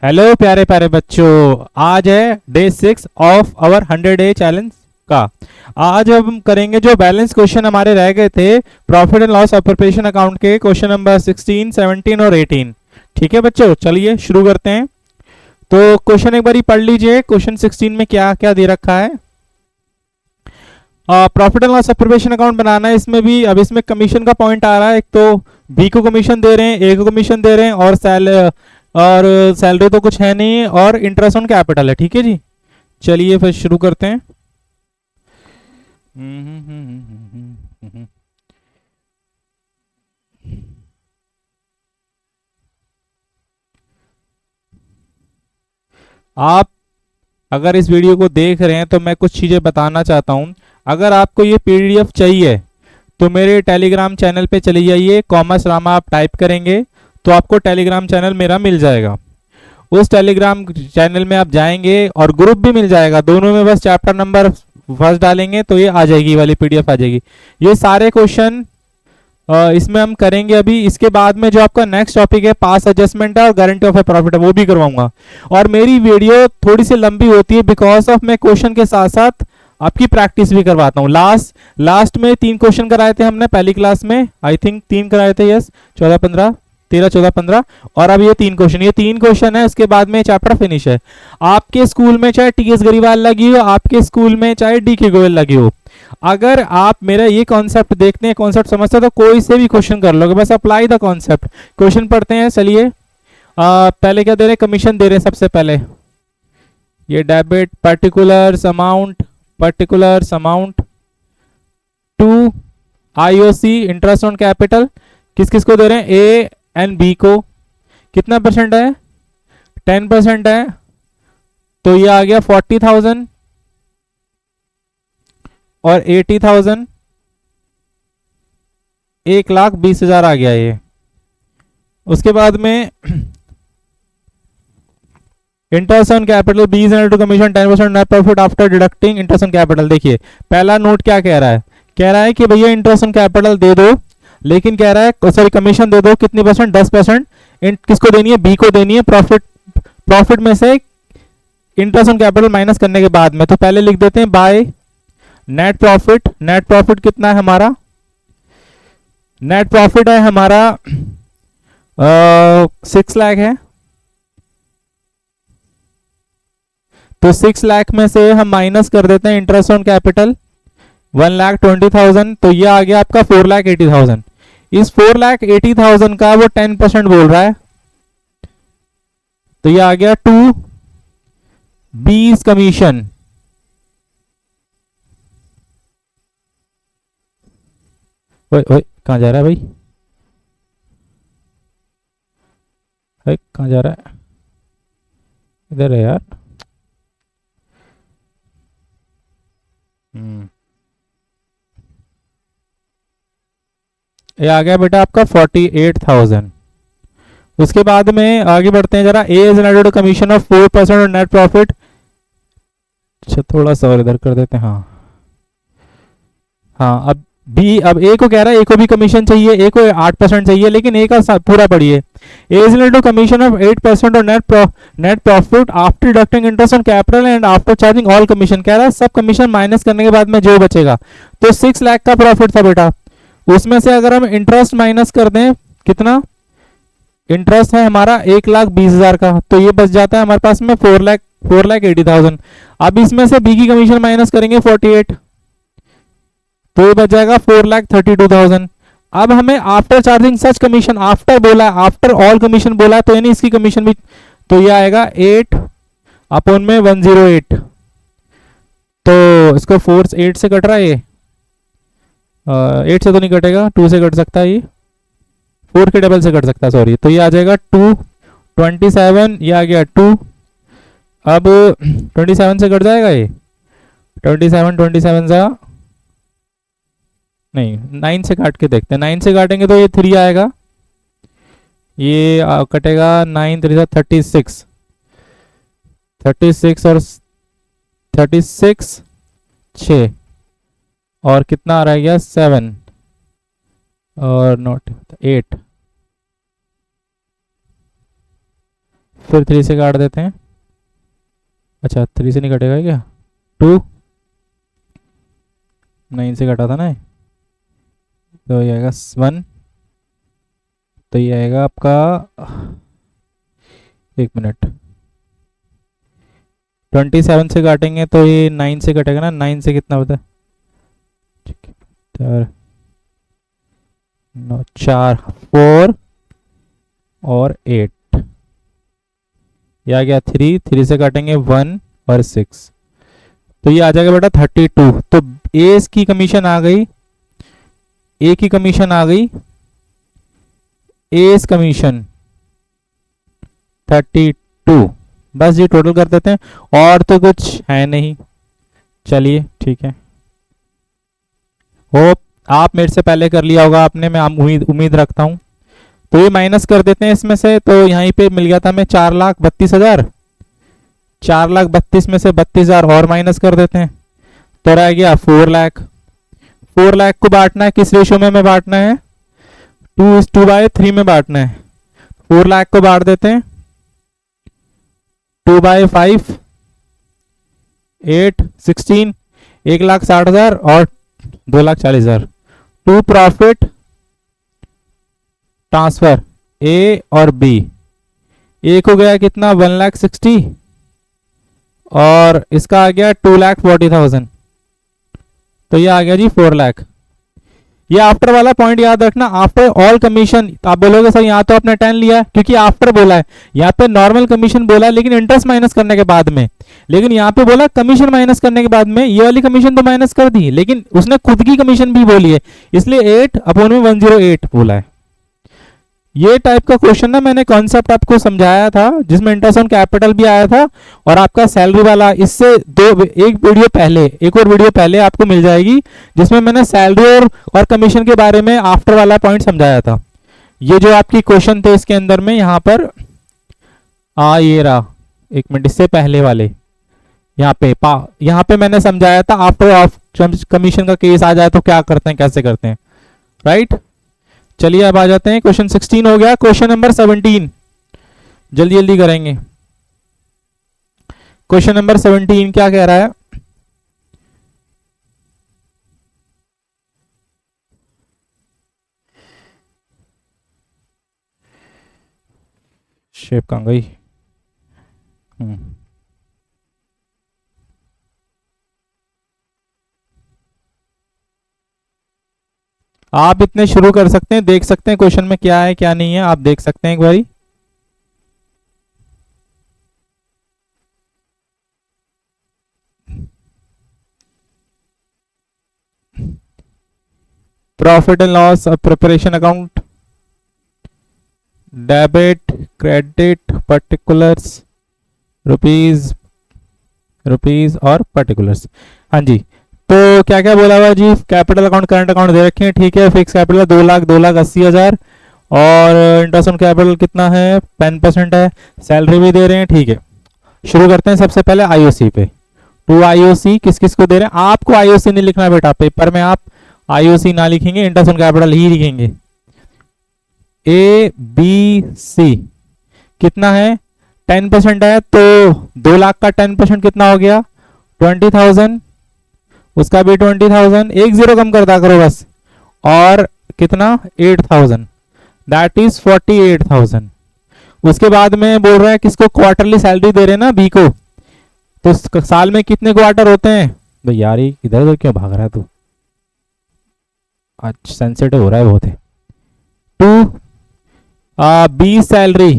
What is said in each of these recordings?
Hello प्यारे प्यारे बच्चों, आज है day 6 of our 100 day challenge का। आज हम करेंगे जो बैलेंस क्वेश्चन हमारे रह गए थे profit and loss appropriation account के, क्वेश्चन नंबर 16, 17 और 18। ठीक है बच्चों, चलिए शुरू करते हैं। तो क्वेश्चन एक बार पढ़ लीजिए। क्वेश्चन 16 में क्या क्या दे रखा है। Profit and loss appropriation account बनाना है। इसमें भी अब इसमें कमीशन का पॉइंट आ रहा है। एक तो बी को कमीशन दे रहे हैं, ए को कमीशन दे रहे हैं, और सैलरी तो कुछ है नहीं, और इंटरेस्ट ऑन कैपिटल है। ठीक है जी, चलिए फिर शुरू करते हैं। आप अगर इस वीडियो को देख रहे हैं तो मैं कुछ चीज़ें बताना चाहता हूं। अगर आपको ये पीडीएफ चाहिए तो मेरे टेलीग्राम चैनल पे चले जाइए। कॉमर्स रामा आप टाइप करेंगे तो आपको टेलीग्राम चैनल मेरा मिल जाएगा। उस टेलीग्राम चैनल में आप जाएंगे और ग्रुप भी मिल जाएगा। दोनों में बस चैप्टर नंबर फर्स्ट डालेंगे तो ये आ जाएगी, वाली पीडीएफ आ जाएगी। ये सारे क्वेश्चन इसमें हम करेंगे अभी। इसके बाद में जो आपका नेक्स्ट टॉपिक है पास एडजस्टमेंट है और गारंटी ऑफ ए प्रॉफिट है, वो भी करवाऊंगा। और मेरी वीडियो थोड़ी सी लंबी होती है बिकॉज ऑफ मैं क्वेश्चन के साथ साथ आपकी प्रैक्टिस भी करवाता हूँ। लास्ट में 3 क्वेश्चन कराए थे हमने पहली क्लास में, आई थिंक 3 कराए थे। यस, 14 15 13 14 15, और अब ये 3 क्वेश्चन है। इसके बाद में चैप्टर फिनिश है। आपके स्कूल में चाहे टीएस गरीवाल लगी हो, आपके स्कूल में चाहे डीके गोयल लगी हो, अगर आप मेरा ये कॉन्सेप्ट देखते हैं, कॉन्सेप्ट समझते हैं, तो कोई से भी क्वेश्चन कर लोगे। बस अप्लाई द कॉन्सेप्ट। क्वेश्चन पढ़ते हैं, चलिए। पहले क्या दे रहे हैं? कमीशन दे रहे हैं सबसे पहले। ये debit particulars amount to IOC interest on capital. किस किस को दे रहे हैं? ए एंड बी को। कितना परसेंट है? 10% है। तो ये आ गया 40,000 और 80,000, 1,20,000 आ गया ये। उसके बाद में interest on capital, B is to commission 10% net profit after deducting interest on capital. देखिए पहला नोट क्या कह रहा है? कह रहा है कि भैया इंटरेस्ट ऑन कैपिटल दे दो, लेकिन कह रहा है सॉरी कमीशन दे दो। कितनी परसेंट? 10%। किसको देनी है? बी को देनी है। प्रॉफिट में से इंटरेस्ट ऑन कैपिटल माइनस करने के बाद में, तो पहले लिख देते हैं by net profit. Net profit कितना है हमारा? नेट प्रॉफिट है हमारा 6 लाख है। तो 6 लाख में से हम माइनस कर देते हैं इंटरेस्ट ऑन कैपिटल 1,20,000। तो ये आ गया आपका 4,80,000। इस 4,80,000 का वो 10% बोल रहा है, तो ये आ गया 2 बीस कमीशन। ओए कहां जा रहा है भाई? कहां जा रहा है? इधर है यार। ये आ गया बेटा आपका 48,000। उसके बाद में आगे बढ़ते हैं जरा। A is an commission of 4% on net profit. अच्छा थोड़ा सा और इधर कर देते हैं। हाँ अब बी, अब ए को कह रहा है, ए को भी कमीशन चाहिए, ए को 8% चाहिए, लेकिन ए का पूरा पढ़िए। A is an commission of 8% on net profit after deducting interest on capital and after charging all commission. कह रहा है सब कमीशन माइनस करने के बाद में जो बचेगा। तो 6 लाख का प्रॉफिट था बेटा, उसमें से अगर हम इंटरेस्ट माइनस कर दें, कितना इंटरेस्ट है हमारा? 1,20,000 का, तो ये बच जाता है हमारे पास में 4,80,000। अब इसमें से बी की कमीशन माइनस करेंगे 48, तो ये बच जाएगा 4,32,000। अब हमें आफ्टर चार्जिंग सच कमीशन, आफ्टर बोला, आफ्टर ऑल कमीशन बोला, तो यानी इसकी कमीशन भी, तो ये आएगा 8/108। तो इसको 8 से कट रहा है ये, 8 से तो नहीं कटेगा, 2 से कट सकता है ये, 4 के डबल से कट सकता है, सॉरी। तो ये आ जाएगा 227, ये आ गया 2। अब 27 से कट जाएगा ये, 27 से नहीं, 9 से काट के देखते हैं। 9 से काटेंगे तो ये 3 आएगा, ये कटेगा 9 3 36, 36 और 36 6, और कितना आ रहा है? 7 और नॉट 8, फिर 3 से काट देते हैं। अच्छा 3 से नहीं कटेगा क्या? 2 9 से कटा था ना, तो ये आएगा 1, तो ये आएगा आपका 1 मिनट 27 से काटेंगे तो ये 9 से कटेगा ना। 9 से कितना होता है? 4 4 और 8, ये आ गया 3 से काटेंगे 1 और 6, तो ये आ जाएगा बेटा 32। तो ए की कमीशन आ गई, ए की कमीशन आ गई, एस कमीशन 32। बस ये टोटल कर देते हैं और तो कुछ है नहीं। चलिए ठीक है, होप आप मेरे से पहले कर लिया होगा आपने, मैं उम्मीद रखता हूं। तो ये माइनस कर देते हैं इसमें से, तो यहीं पे मिल गया था हमें 4,32,000, 4,32,000 में से 32,000 और माइनस कर देते हैं, तो रह गया 4 लाख। 4 लाख को बांटना है किस रेशो में हमें बांटना है? 2:3 में बांटना है। 4 लाख को बांट देते हैं 2/5, 8, 16, 1,60,000 और 2,40,000। टू प्रॉफिट ट्रांसफर ए और बी, ए को गया कितना 1,60,000 और इसका आ गया 2,40,000, तो ये आ गया जी 4 लाख। ये आफ्टर वाला पॉइंट याद रखना, आफ्टर ऑल कमीशन। आप बोलोगे सर यहाँ तो आपने 10 लिया है, क्योंकि आफ्टर बोला है, यहाँ पे नॉर्मल कमीशन बोला है लेकिन इंटरेस्ट माइनस करने के बाद में, लेकिन यहाँ पे बोला कमीशन माइनस करने के बाद में। ये वाली कमीशन तो माइनस कर दी लेकिन उसने खुद की कमीशन भी बोली है, इसलिए 8/108 बोला है। ये टाइप का क्वेश्चन ना मैंने कॉन्सेप्ट आपको समझाया था जिसमें इंटरेस्ट ऑन कैपिटल भी आया था, और आपका सैलरी वाला इससे एक और वीडियो पहले आपको मिल जाएगी जिसमें मैंने सैलरी और कमीशन के बारे में आफ्टर वाला पॉइंट समझाया था। ये जो आपकी क्वेश्चन थे इसके अंदर में यहाँ पर ये रहा, 1 मिनट, इससे पहले वाले यहाँ पे मैंने समझाया था आफ्टर कमीशन का केस आ जाए तो क्या करते हैं, कैसे करते हैं, राइट। चलिए अब आ जाते हैं, क्वेश्चन 16 हो गया। क्वेश्चन नंबर 17 जल्दी जल्दी करेंगे। क्वेश्चन नंबर 17 क्या कह रहा है? शेप कहां गई? आप इतने शुरू कर सकते हैं, देख सकते हैं क्वेश्चन में क्या है क्या नहीं है, आप देख सकते हैं एक बारी। Profit and loss preparation account, debit credit particulars, rupees और पर्टिकुलर्स। हाँ जी, तो क्या क्या बोला हुआ जी? कैपिटल अकाउंट करंट अकाउंट दे रखे हैं, ठीक है। फिक्स कैपिटल 2,80,000 और इंटरेस्ट ऑन कैपिटल कितना है? 10% है। सैलरी भी दे रहे हैं, ठीक है। शुरू करते हैं सबसे पहले आईओसी पे। टू आईओसी किस किस को दे रहे हैं? आपको आईओसी नहीं लिखना बेटा, पेपर में आप आईओसी ना लिखेंगे, इंटरेस्ट ऑन कैपिटल ही लिखेंगे। ए बी सी कितना है? 10% है, तो 2 लाख का 10% कितना हो गया? 20,000। उसका भी 20,000, एक जीरो कम करता करो बस, और कितना? 8,000, दैट इज 48,000। उसके बाद में बोल रहा है किसको? क्वार्टरली सैलरी दे रहे हैं ना बी को, तो साल में कितने क्वार्टर होते हैं? तो यार इधर उधर क्यों भाग रहा है तू? आज सेंसिटिव हो रहा है बहुत है। टू बी सैलरी,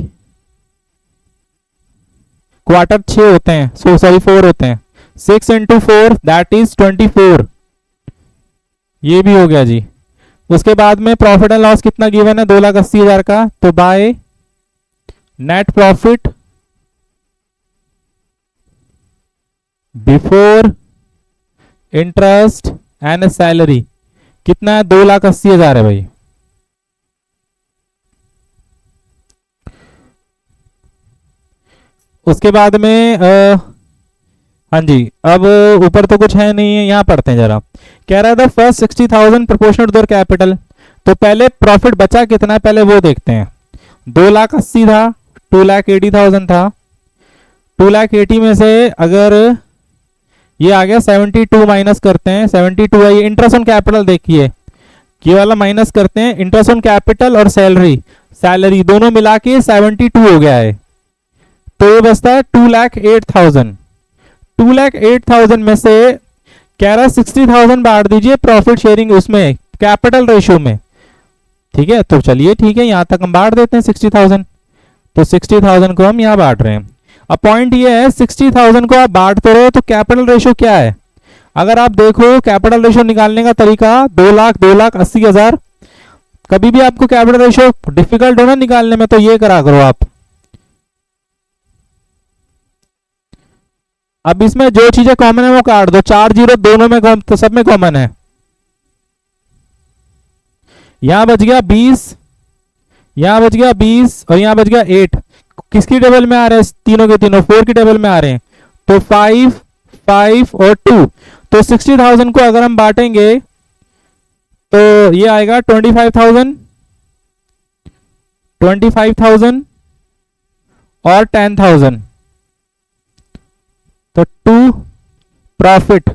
क्वार्टर 6 होते हैं, 4 होते हैं, 6 into 4 दैट इज 24। ये भी हो गया जी। उसके बाद में प्रॉफिट एंड लॉस कितना गिवन है? 2,80,000 का, तो by net profit before interest and salary कितना है? 2,80,000 है भाई। उसके बाद में हाँ जी, अब ऊपर तो कुछ है नहीं है, यहां पढ़ते हैं जरा। कह रहा था first 60,000 proportional to their capital, तो पहले प्रॉफिट बचा कितना है पहले वो देखते हैं। 2,80,000 था, 2,80,000 था। 2,80,000 में से अगर ये आ गया 72 माइनस करते हैं, 72 है, ये इंटरेस्ट ऑन कैपिटल देखिए, ये वाला माइनस करते हैं, इंटरेस्ट ऑन कैपिटल और सैलरी दोनों मिला के 72 हो गया है। तो ये बचता है 2,08,000। 2,08,000 में से कह रहा है 60,000 बांट दीजिए प्रॉफिट शेयरिंग उसमें कैपिटल रेशियो में। ठीक है, तो चलिए ठीक है, यहां तक हम बांट देते हैं 60,000। तो 60,000 को हम यहां बांट रहे हैं। अब पॉइंट ये है 60,000 को आप बांटते रहो तो कैपिटल रेशियो क्या है, अगर आप देखो कैपिटल रेशियो निकालने का तरीका 2,80,000। कभी भी आपको कैपिटल रेशियो डिफिकल्ट हो ना निकालने में तो ये करा करो आप। अब इसमें जो चीजें कॉमन है वो काट दो, 4 जीरो दोनों में तो सब में कॉमन है। यहां बच गया 20, यहां बच गया 20 और यहां बच गया 8। किसकी टेबल में आ रहे हैं, तीनों के तीनों 4 की टेबल में आ रहे हैं। तो 5, 5 और 2। तो 60,000 को अगर हम बांटेंगे तो ये आएगा 25,000, 25,000 और 10,000। तो 2 प्रॉफिट।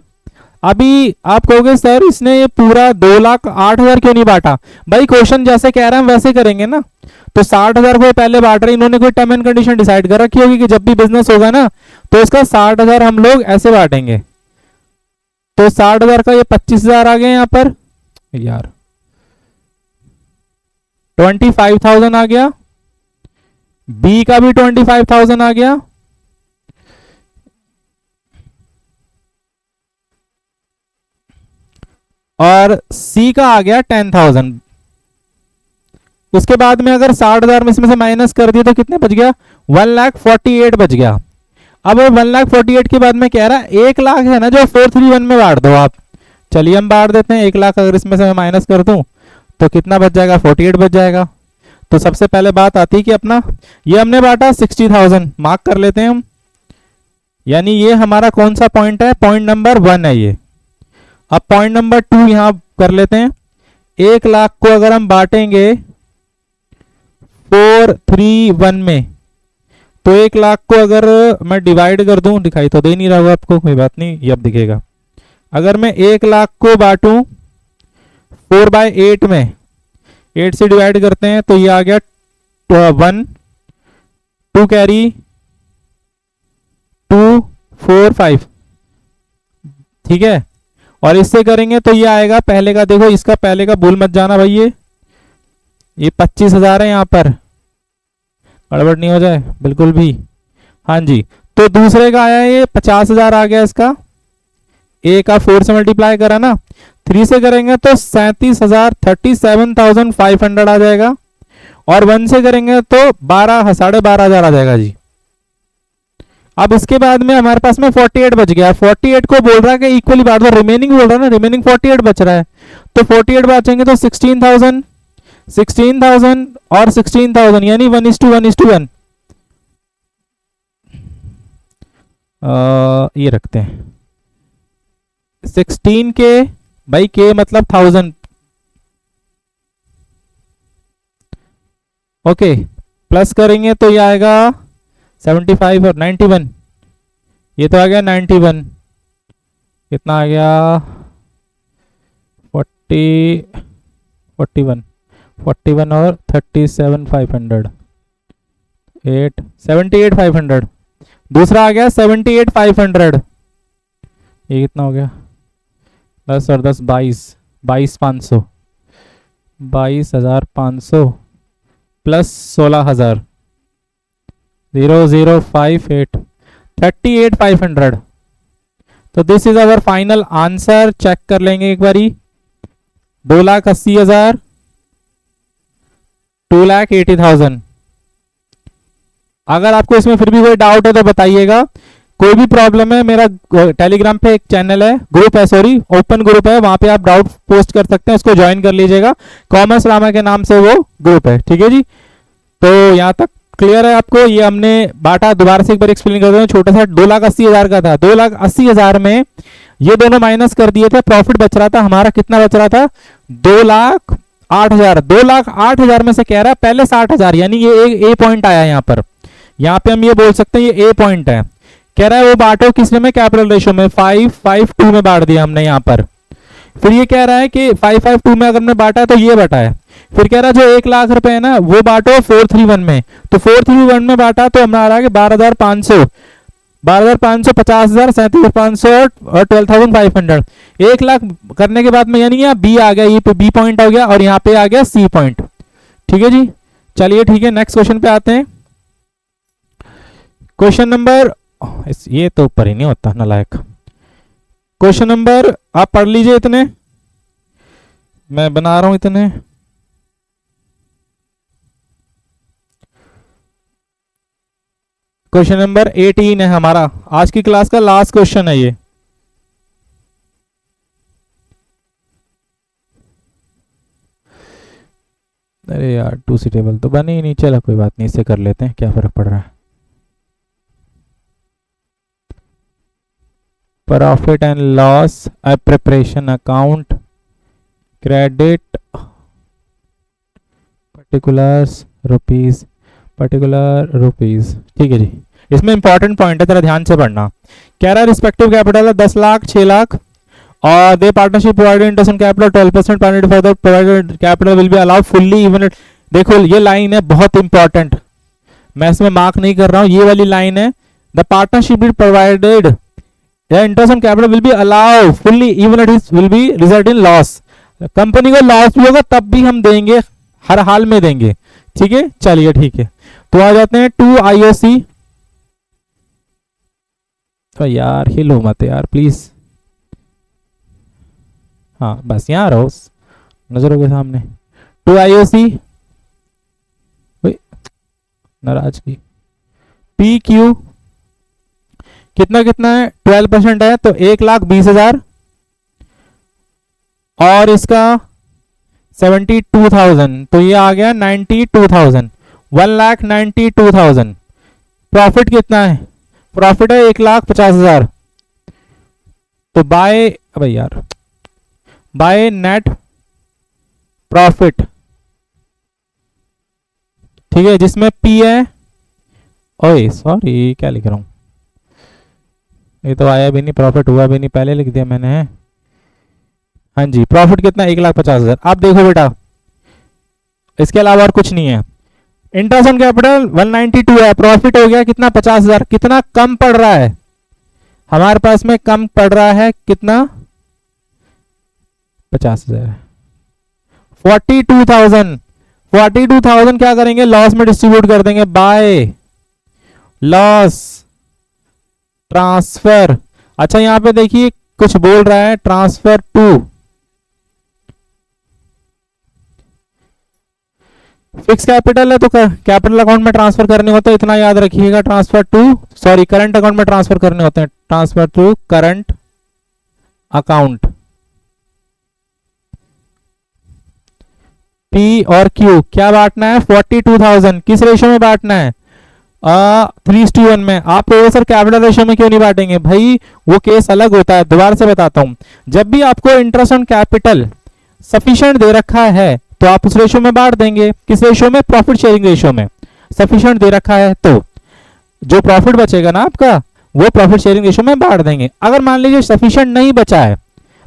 अभी आप कहोगे सर इसने ये पूरा 2,08,000 क्यों नहीं बांटा? भाई क्वेश्चन जैसे कह रहे हैं हम वैसे करेंगे ना। तो 60,000 को पहले बांट रहे, इन्होंने कोई टर्म एंड कंडीशन डिसाइड कर रखी होगी कि जब भी बिजनेस होगा ना तो इसका 60,000 हम लोग ऐसे बांटेंगे। तो 60,000 का ये 25,000 आ गया, यहां पर यार 25,000 आ गया, बी का भी 25,000 आ गया, और सी का आ गया 10,000। उसके बाद में अगर 60,000 में इसमें से माइनस कर दिए तो कितने बच गया, 1,48,000 बच गया। अब 1,48,000 के बाद में कह रहा है 1 लाख है ना जो 431 में बांट दो आप। चलिए हम बांट देते हैं। 1 लाख अगर इसमें से मैं माइनस कर दूं तो कितना बच जाएगा, 48 बच जाएगा। तो सबसे पहले बात आती है कि अपना ये हमने बांटा 60,000, मार्क कर लेते हैं हम, यानी ये हमारा कौन सा पॉइंट है, पॉइंट नंबर 1 है ये। अब पॉइंट नंबर 2 यहां कर लेते हैं। 1 लाख को अगर हम बांटेंगे 431 में तो 1 लाख को अगर मैं डिवाइड कर दूं, दिखाई तो दे नहीं रहा होगा आपको, कोई बात नहीं, ये अब दिखेगा। अगर मैं 1 लाख को बांटूं 4/8 में, 8 से डिवाइड करते हैं तो ये आ गया 1, 2 कैरी 2, 4, 5। ठीक है, और इससे करेंगे तो ये आएगा पहले का, देखो इसका पहले का भूल मत जाना भाई, ये 25,000 है, यहां पर गड़बड़ नहीं हो जाए बिल्कुल भी। हाँ जी, तो दूसरे का आया ये 50,000 आ गया, इसका ए का 4 से मल्टीप्लाई करा ना, 3 से करेंगे तो 37,000 37,500 आ जाएगा, और 1 से करेंगे तो 12,500 आ जाएगा जी। अब इसके बाद में हमारे पास में 48 बच गया। 48 को बोल रहा है कि इक्वली बांट दो, रिमेनिंग बोल रहा है ना, रिमेनिंग 48 बच रहा है। तो 48 बचेंगे तो 16,000 और 16,000 यानी 1:1:1। ये रखते हैं 16 के भाई, के मतलब 1000। ओके, प्लस करेंगे तो ये आएगा 75 और 91, ये तो आ गया 91, कितना आ गया 41 और 37,500 78,500। दूसरा आ गया 78,500, ये कितना हो गया 10 और 10 22,500 22,500 प्लस 16,000 0058 38,500। तो this is our final answer. Check कर लेंगे एक बारी, 2,80,000 2,80,000। अगर आपको इसमें फिर भी कोई डाउट है तो बताइएगा। कोई भी प्रॉब्लम है, मेरा टेलीग्राम पे एक चैनल है, ग्रुप है, सॉरी ओपन ग्रुप है, वहां पे आप डाउट पोस्ट कर सकते हैं, उसको ज्वाइन कर लीजिएगा। कॉमर्स रामा के नाम से वो ग्रुप है, ठीक है जी। तो यहां तक क्लियर है आपको? ये हमने बांटा, दोबारा से एक बार एक्सप्लेन कर दें। छोटा सा 2,80,000 का था, 2,80,000 में ये दोनों माइनस कर दिए थे, प्रॉफिट बच रहा था हमारा, कितना बच रहा था 2,08,000। 2,08,000 में से कह रहा है पहले 60,000, यानी ये ए पॉइंट आया यहाँ पर। यहाँ पे हम ये बोल सकते हैं ये ए पॉइंट है। कह रहा है वो बांटो किसने में, कैपिटल रेशियो में, 5-5-2 में बांट दिया हमने यहाँ पर। फिर ये कह रहा है कि 5-5-2 में अगर हमने बांटा तो ये बटा है। फिर कह रहा है जो 1 लाख रुपए है ना वो बांटो 431 में, तो 431 में बांटा तो हमारा आ रहा है 12,500, 12,500, 50,000, 37,500 और 12,500। 1 लाख करने के बाद में यानी यहाँ बी आ गया, ये पे बी पॉइंट हो गया और यहाँ पे आ गया सी पॉइंट। ठीक है जी, चलिए ठीक है, नेक्स्ट क्वेश्चन पे आते हैं। क्वेश्चन नंबर, ये तो ऊपर ही नहीं होता नालायक। क्वेश्चन नंबर आप पढ़ लीजिए, इतने मैं बना रहा हूं इतने। क्वेश्चन नंबर 18 है हमारा, आज की क्लास का लास्ट क्वेश्चन है ये। अरे यार 2C टेबल तो बनी ही नहीं, चला कोई बात नहीं, इससे कर लेते हैं, क्या फर्क पड़ रहा है। Profit and loss preparation account, credit particular rupees, ठीक है जी। इसमें इंपॉर्टेंट पॉइंट है, तेरा ध्यान से पढ़ना। कह रहा है रिस्पेक्टिव कैपिटल है 10 लाख, 6 लाख और the partnership provided interest on capital 12% penalty for the provided capital will be allowed fully even. देखो ये लाइन है बहुत इंपॉर्टेंट, मैं इसमें मार्क नहीं कर रहा हूं, ये वाली लाइन है। The partnership is provided interest on capital will be allowed fully even it will be result in loss. Company को लॉस भी होगा तब भी हम देंगे, हर हाल में देंगे। ठीक है, चलिए ठीक है, तो आ जाते हैं 2 IOC। तो यार हिलो मत यार प्लीज, हाँ बस यहाँ रहो नजरों के सामने। 2 IOC नाराजगी, PQ कितना कितना है, 12% है तो 1,20,000 और इसका 72,000 तो ये आ गया 92,000, 1,92,000। प्रॉफिट कितना है, प्रॉफिट है 1,50,000। तो बाय, अब यार बाय नेट प्रॉफिट, ठीक है, जिसमें P है, ओए सॉरी क्या लिख रहा हूं, ये तो आया भी नहीं, प्रॉफिट हुआ भी नहीं, पहले लिख दिया मैंने। हाँ जी, प्रॉफिट कितना, 1,50,000। आप देखो बेटा इसके अलावा और कुछ नहीं है। इंटरेस्ट ऑन कैपिटल 192 है, प्रॉफिट हो गया कितना, 50,000। कितना कम पड़ रहा है हमारे पास में, कम पड़ रहा है कितना, 50,000, 42,000। 42,000 क्या करेंगे, लॉस में डिस्ट्रीब्यूट कर देंगे बाय लॉस ट्रांसफर। अच्छा यहां पे देखिए कुछ बोल रहा है, ट्रांसफर टू फिक्स कैपिटल है तो कैपिटल अकाउंट में ट्रांसफर करने होते हैं, इतना याद रखिएगा। Transfer to, sorry current account में ट्रांसफर करने होते हैं, transfer to current account. P और Q क्या बांटना है, 42,000 किस रेशियो में बांटना है, 3:1 में। आप प्रोफेसर कैपिटल रेशियो में क्यों नहीं बांटेंगे भाई, वो केस अलग होता है। दोबारा से बताता हूं, जब भी आपको इंटरेस्ट ऑन कैपिटल सफिशिएंट दे रखा है तो आप उस रेशियो में बांट देंगे। किस रेशियो में, प्रॉफिट शेयरिंग रेशियो में। सफिशिएंट दे रखा है तो जो प्रॉफिट बचेगा ना आपका वो प्रॉफिट शेयरिंग रेशियो में बांट देंगे। अगर मान लीजिए सफिशिएंट नहीं बचा है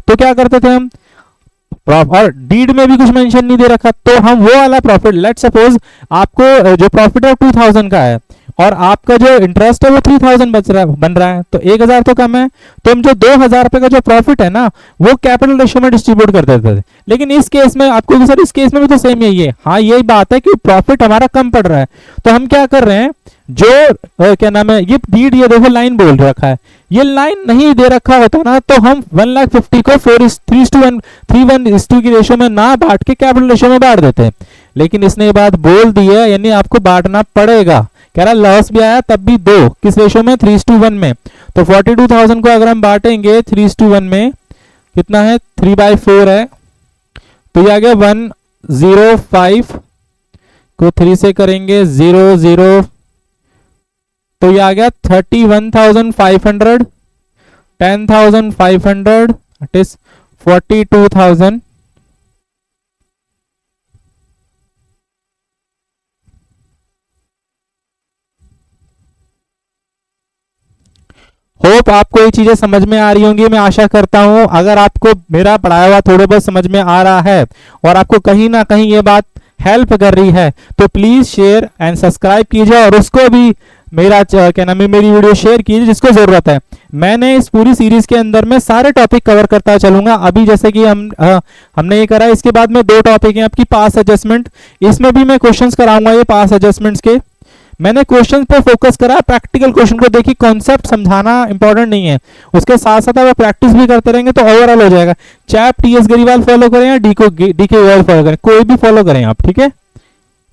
तो क्या करते थे हम, और डीड में भी कुछ मेंशन नहीं दे रखा तो हम वो वाला प्रॉफिट, लेट सपोज आपको जो प्रॉफिट है 2,000 का है और आपका जो इंटरेस्ट है वो 3,000 बन रहा है तो 1,000 तो कम है, तो हम जो 2,000 रुपए का जो प्रॉफिट है ना वो कैपिटल रेशियो में डिस्ट्रीब्यूट कर देते थे। लेकिन इस केस में आपको सर, इस केस में भी तो सेम यही है। हाँ यही बात है कि प्रॉफिट हमारा कम पड़ रहा है तो हम क्या कर रहे हैं, जो क्या नाम है, ये डीड, ये देखो लाइन बोल रखा है, ये लाइन नहीं दे रखा होता ना तो हम 1,50,000 को 3:1 की रेशियो में ना बांट के कैपिटल रेशियो में बांट देते हैं। लेकिन इसने ये बात बोल दी है, यानी आपको बांटना पड़ेगा। कह रहा लॉस भी आया तब भी दो, किस रेशियो में, 3:1 में। तो 42,000 को अगर हम बांटेंगे 3:1 में, कितना है, 3/4 है, तो ये आ गया 105 को 3 से करेंगे 00, तो ये आ गया 31,500, 10,500 इट इज 42,000। होप आपको ये चीजें समझ में आ रही होंगी, मैं आशा करता हूं। अगर आपको मेरा पढ़ाया हुआ थोड़ा बहुत समझ में आ रहा है और आपको कहीं ना कहीं ये बात हेल्प कर रही है तो प्लीज शेयर एंड सब्सक्राइब कीजिए और उसको भी मेरा क्या नाम है मेरी वीडियो शेयर कीजिए जिसको जरूरत है। मैंने इस पूरी सीरीज के अंदर में सारे टॉपिक कवर करता चलूंगा। अभी जैसे कि हमने ये करा, इसके बाद में 2 टॉपिक हैं आपकी पास एडजस्टमेंट, इसमें भी मैं क्वेश्चंस कराऊंगा ये पास एडजस्टमेंट्स के। मैंने क्वेश्चन पर फोकस करा, प्रैक्टिकल क्वेश्चन को देखिए, कॉन्सेप्ट समझाना इंपॉर्टेंट नहीं है, उसके साथ साथ अगर प्रैक्टिस भी करते रहेंगे तो ओवरऑल हो जाएगा। चाहे आप टीएस गरीवाल फॉलो करें या डीके गरीवाल फॉलो करें, कोई भी फॉलो करें आप, ठीक है।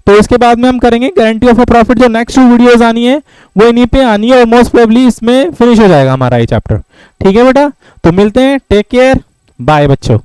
तो इसके बाद में हम करेंगे गारंटी ऑफ अ प्रॉफिट। जो नेक्स्ट 2 वीडियोस आनी है वो इन्हीं पे आनी है और मोस्ट प्रोबेबली इसमें फिनिश हो जाएगा हमारा ये चैप्टर, ठीक है बेटा। तो मिलते हैं, टेक केयर, बाय बच्चों।